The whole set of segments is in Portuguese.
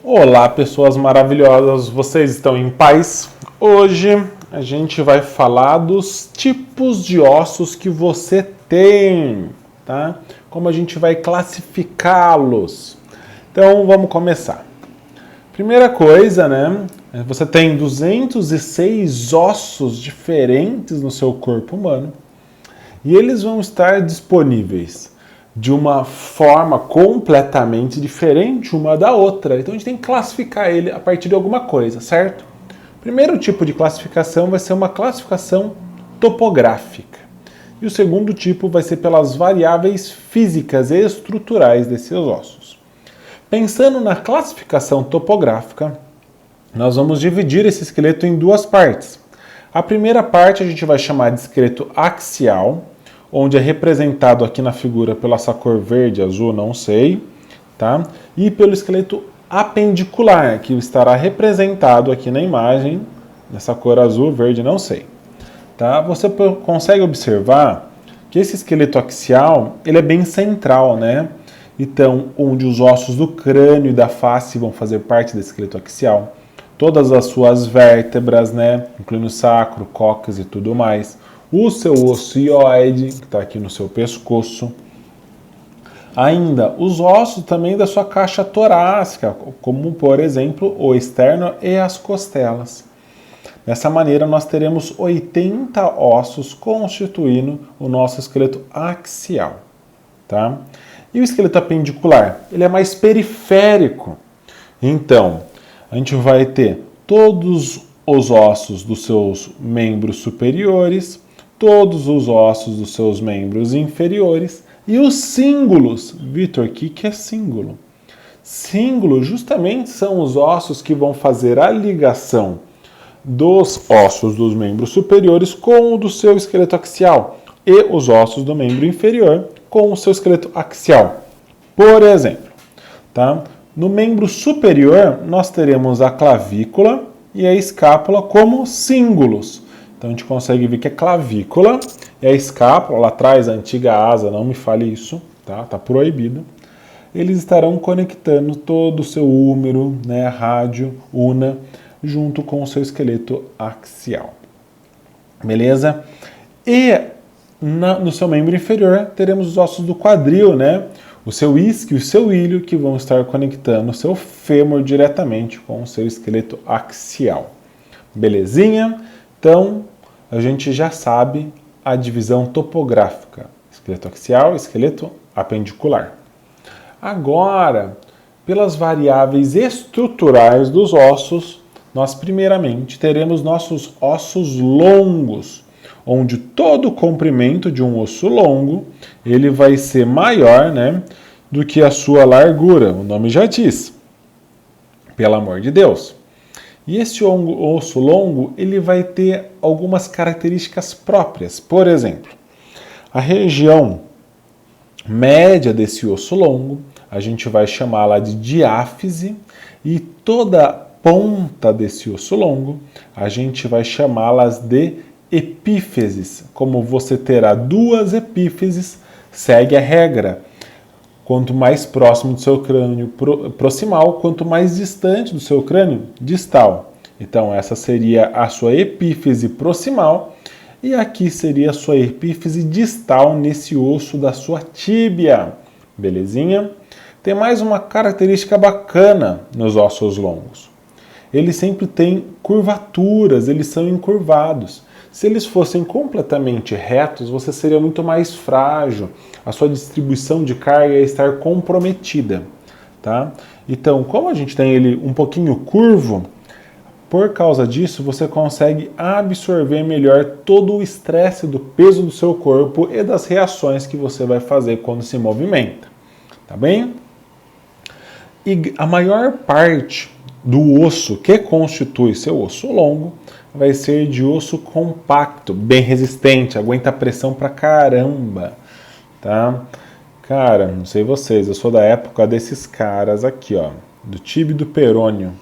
Olá, pessoas maravilhosas, vocês estão em paz? Hoje a gente vai falar dos tipos de ossos que você tem, tá? Como a gente vai classificá-los. Então vamos começar. Primeira coisa, né? Você tem 206 ossos diferentes no seu corpo humano e eles vão estar disponíveis de uma forma completamente diferente uma da outra. Então a gente tem que classificar ele a partir de alguma coisa, certo? O primeiro tipo de classificação vai ser uma classificação topográfica. E o segundo tipo vai ser pelas variáveis físicas e estruturais desses ossos. Pensando na classificação topográfica, nós vamos dividir esse esqueleto em duas partes. A primeira parte a gente vai chamar de esqueleto axial, onde é representado aqui na figura pela essa cor verde, azul, não sei, tá? E pelo esqueleto apendicular, que estará representado aqui na imagem, nessa cor azul, verde, não sei. Tá? Você consegue observar que esse esqueleto axial, ele é bem central, né? Então, onde os ossos do crânio e da face vão fazer parte desse esqueleto axial, todas as suas vértebras, né? Incluindo o sacro, cóccix e tudo mais, o seu osso hioide, que está aqui no seu pescoço. Ainda, os ossos também da sua caixa torácica, como, por exemplo, o externo e as costelas. Dessa maneira, nós teremos 80 ossos constituindo o nosso esqueleto axial. Tá? E o esqueleto apendicular? Ele é mais periférico. Então, a gente vai ter todos os ossos dos seus membros superiores, todos os ossos dos seus membros inferiores e os cíngulos. Vitor, o que é cíngulo? Cíngulo justamente são os ossos que vão fazer a ligação dos ossos dos membros superiores com o do seu esqueleto axial e os ossos do membro inferior com o seu esqueleto axial. Por exemplo, tá? No membro superior nós teremos a clavícula e a escápula como cíngulos. Então a gente consegue ver que a clavícula e a escápula, lá atrás a antiga asa, não me fale isso, tá? Tá proibido. Eles estarão conectando todo o seu húmero, né, rádio, una, junto com o seu esqueleto axial. Beleza? E no seu membro inferior teremos os ossos do quadril, né? O seu isquio e o seu ilho que vão estar conectando o seu fêmur diretamente com o seu esqueleto axial. Belezinha? Então, a gente já sabe a divisão topográfica. Esqueleto axial e esqueleto apendicular. Agora, pelas variáveis estruturais dos ossos, nós primeiramente teremos nossos ossos longos, onde todo o comprimento de um osso longo, ele vai ser maior, né, do que a sua largura, o nome já diz, pelo amor de Deus. E esse osso longo, ele vai ter algumas características próprias. Por exemplo, a região média desse osso longo, a gente vai chamá-la de diáfise, e toda a ponta desse osso longo, a gente vai chamá-las de epífises. Como você terá duas epífises, segue a regra. Quanto mais próximo do seu crânio proximal, quanto mais distante do seu crânio distal. Então, essa seria a sua epífise proximal e aqui seria a sua epífise distal nesse osso da sua tíbia. Belezinha? Tem mais uma característica bacana nos ossos longos. Eles sempre têm curvaturas, eles são encurvados. Se eles fossem completamente retos, você seria muito mais frágil, a sua distribuição de carga ia estar comprometida, tá? Então, como a gente tem ele um pouquinho curvo, por causa disso você consegue absorver melhor todo o estresse do peso do seu corpo e das reações que você vai fazer quando se movimenta, tá bem? E a maior parte do osso que constitui seu osso longo vai ser de osso compacto, bem resistente, aguenta pressão pra caramba, tá? Cara, não sei vocês, eu sou da época desses caras aqui, ó, do tíbio e do perônio,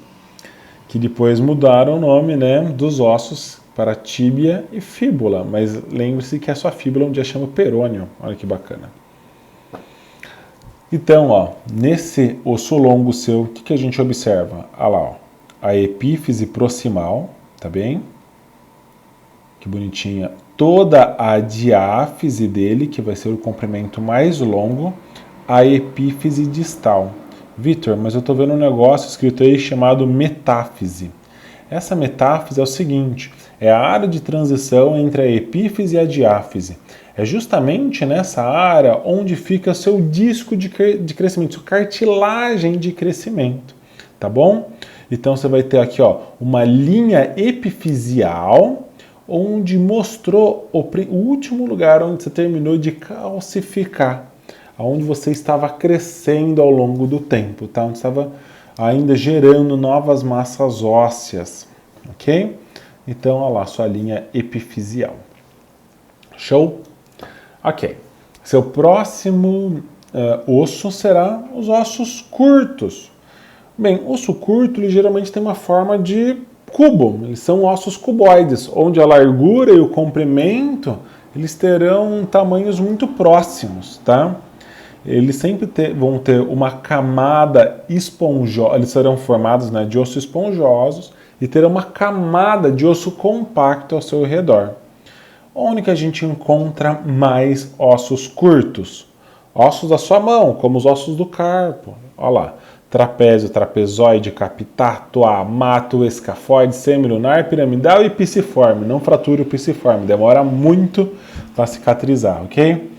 que depois mudaram o nome, né, dos ossos para tíbia e fíbula, mas lembre-se que a sua fíbula um dia chama perônio, olha que bacana. Então, ó, nesse osso longo seu, o que a gente observa? Olha lá, ó, a epífise proximal, tá bem? Que bonitinha. Toda a diáfise dele, que vai ser o comprimento mais longo, a epífise distal. Vitor, mas eu estou vendo um negócio escrito aí chamado metáfise. Essa metáfise é o seguinte, é a área de transição entre a epífise e a diáfise. É justamente nessa área onde fica seu disco de crescimento, sua cartilagem de crescimento, tá bom? Então você vai ter aqui, ó, uma linha epifisial, onde mostrou o último lugar onde você terminou de calcificar, onde você estava crescendo ao longo do tempo, tá? Onde estava ainda gerando novas massas ósseas, ok? Então, olha lá, sua linha epifisial. Show? Ok. Seu próximo osso será os ossos curtos. Bem, osso curto, ele geralmente tem uma forma de cubo, eles são ossos cuboides, onde a largura e o comprimento, eles terão tamanhos muito próximos, tá? Eles sempre vão ter uma camada esponjosa, eles serão formados, né, de ossos esponjosos e terão uma camada de osso compacto ao seu redor. Onde que a gente encontra mais ossos curtos? Ossos da sua mão, como os ossos do carpo, olha lá. Trapézio, trapezoide, capitato, amato, escafoide, semilunar, piramidal e piciforme. Não frature o piciforme, demora muito para cicatrizar, ok?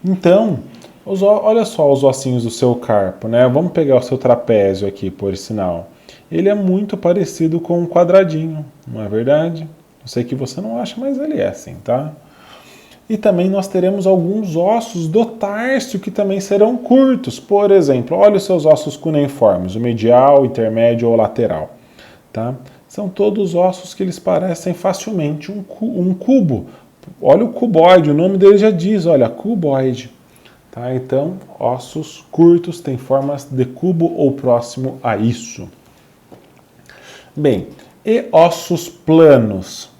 Então, olha só os ossinhos do seu carpo, né? Vamos pegar o seu trapézio aqui, por sinal. Ele é muito parecido com um quadradinho, não é verdade? Eu sei que você não acha, mas ele é assim, tá? E também nós teremos alguns ossos do tárcio que também serão curtos. Por exemplo, olha os seus ossos cuneiformes, o medial, o intermédio ou o lateral. Tá? São todos ossos que eles parecem facilmente um cubo. Olha o cuboide, o nome dele já diz, olha, cuboide. Tá? Então, ossos curtos têm formas de cubo ou próximo a isso. Bem, e ossos planos?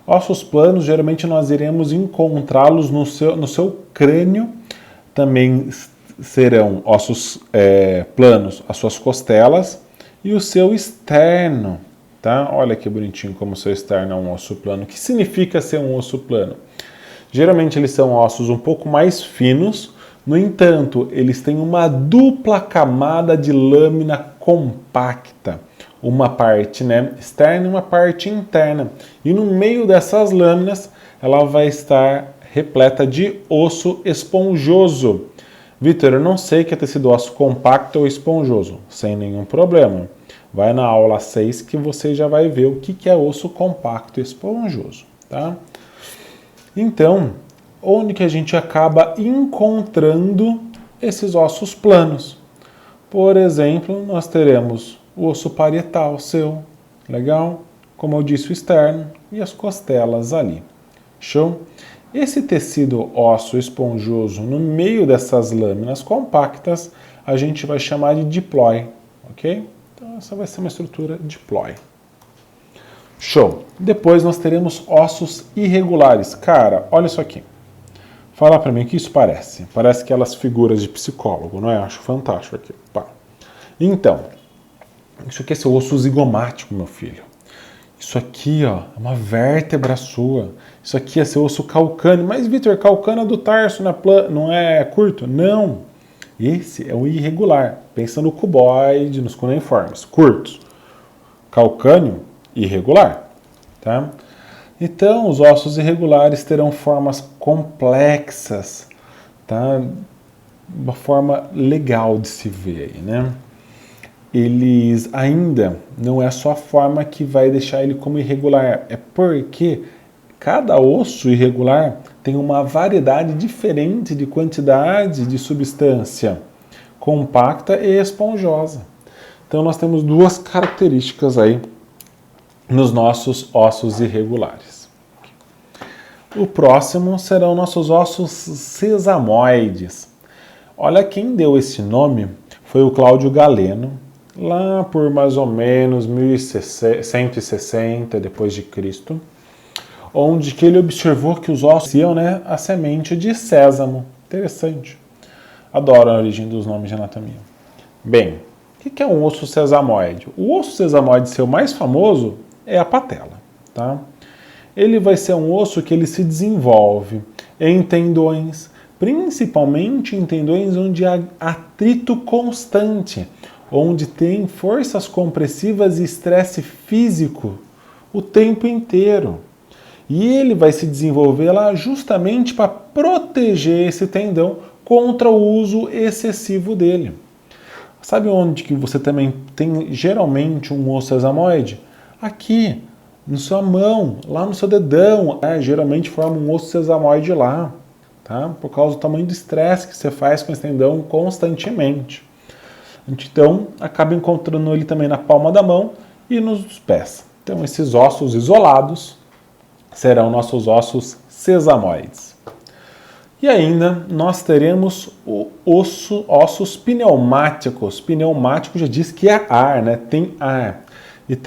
Ossos planos, geralmente nós iremos encontrá-los no seu crânio, também serão ossos planos, as suas costelas e o seu externo, tá? Olha que bonitinho como o seu externo é um osso plano. O que significa ser um osso plano? Geralmente eles são ossos um pouco mais finos, no entanto, eles têm uma dupla camada de lâmina compacta. Uma parte, né, externa e uma parte interna. E no meio dessas lâminas, ela vai estar repleta de osso esponjoso. Vitor, eu não sei que é tecido ósseo compacto ou esponjoso. Sem nenhum problema. Vai na aula 6 que você já vai ver o que é osso compacto e esponjoso, tá? Então, onde que a gente acaba encontrando esses ossos planos? Por exemplo, nós teremos o osso parietal seu, legal? Como eu disse, o externo e as costelas ali. Show? Esse tecido ósseo esponjoso no meio dessas lâminas compactas, a gente vai chamar de diplói, ok? Então essa vai ser uma estrutura diplói. Show! Depois nós teremos ossos irregulares. Cara, olha isso aqui. Fala pra mim o que isso parece. Parece aquelas figuras de psicólogo, não é? Acho fantástico aqui. Pá. Então, isso aqui é seu osso zigomático, meu filho. Isso aqui, ó, é uma vértebra sua. Isso aqui é seu osso calcâneo. Mas, Vitor, calcâneo do tarso não é curto? Não. Esse é o irregular. Pensa no cuboide, nos cuneiformes, curtos. Calcâneo, irregular. Tá? Então, os ossos irregulares terão formas complexas, tá? Uma forma legal de se ver aí, né? Eles ainda não é só a forma que vai deixar ele como irregular, é porque cada osso irregular tem uma variedade diferente de quantidade de substância compacta e esponjosa. Então nós temos duas características aí nos nossos ossos irregulares. O próximo serão nossos ossos sesamoides. Olha, quem deu esse nome foi o Cláudio Galeno, lá por mais ou menos 1160 depois de Cristo, onde que ele observou que os ossos tinham, né, a semente de sésamo. Interessante. Adoro a origem dos nomes de anatomia. Bem, o que é um osso sesamoide? O osso sesamoide, seu mais famoso, é a patela, tá? Ele vai ser um osso que ele se desenvolve em tendões, principalmente em tendões onde há atrito constante, onde tem forças compressivas e estresse físico o tempo inteiro. E ele vai se desenvolver lá justamente para proteger esse tendão contra o uso excessivo dele. Sabe onde que você também tem geralmente um osso sesamoide? Aqui, na sua mão, lá no seu dedão. Geralmente forma um osso sesamoide lá, tá? Por causa do tamanho do estresse que você faz com esse tendão constantemente. Então, acaba encontrando ele também na palma da mão e nos pés. Então, esses ossos isolados serão nossos ossos sesamoides. E ainda nós teremos ossos pneumáticos. Pneumático já diz que é ar, né? Tem ar. E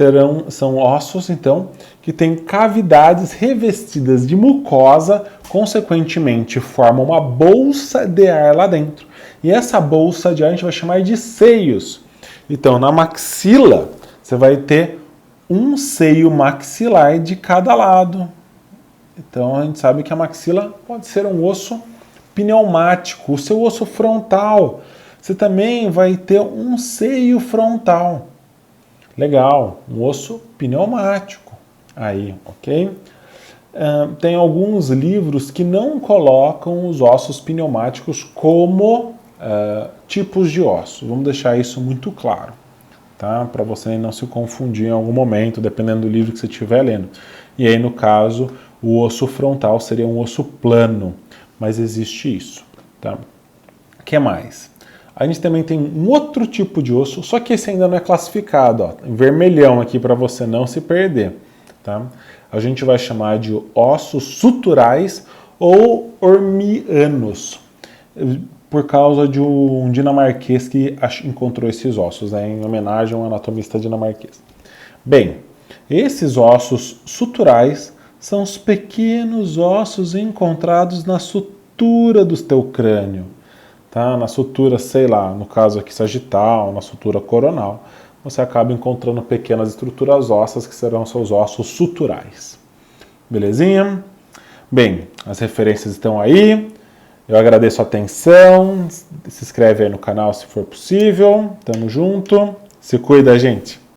são ossos, então, que têm cavidades revestidas de mucosa, consequentemente formam uma bolsa de ar lá dentro. E essa bolsa de ar a gente vai chamar de seios. Então, na maxila, você vai ter um seio maxilar de cada lado. Então, a gente sabe que a maxila pode ser um osso pneumático. O seu osso frontal, você também vai ter um seio frontal. Legal, um osso pneumático. Aí, ok? Tem alguns livros que não colocam os ossos pneumáticos como tipos de ossos. Vamos deixar isso muito claro, tá? Para você não se confundir em algum momento, dependendo do livro que você estiver lendo. E aí, no caso, o osso frontal seria um osso plano, mas existe isso, tá? O que mais? A gente também tem um outro tipo de osso, só que esse ainda não é classificado, ó, em vermelhão aqui para você não se perder, tá? A gente vai chamar de ossos suturais ou ormianos, por causa de um dinamarquês que encontrou esses ossos, né, em homenagem a um anatomista dinamarquês. Bem, esses ossos suturais são os pequenos ossos encontrados na sutura do teu crânio, tá? Na sutura, sei lá, no caso aqui sagital, na sutura coronal, você acaba encontrando pequenas estruturas ósseas que serão seus ossos suturais. Belezinha? Bem, as referências estão aí. Eu agradeço a atenção. Se inscreve aí no canal se for possível. Tamo junto. Se cuida, gente.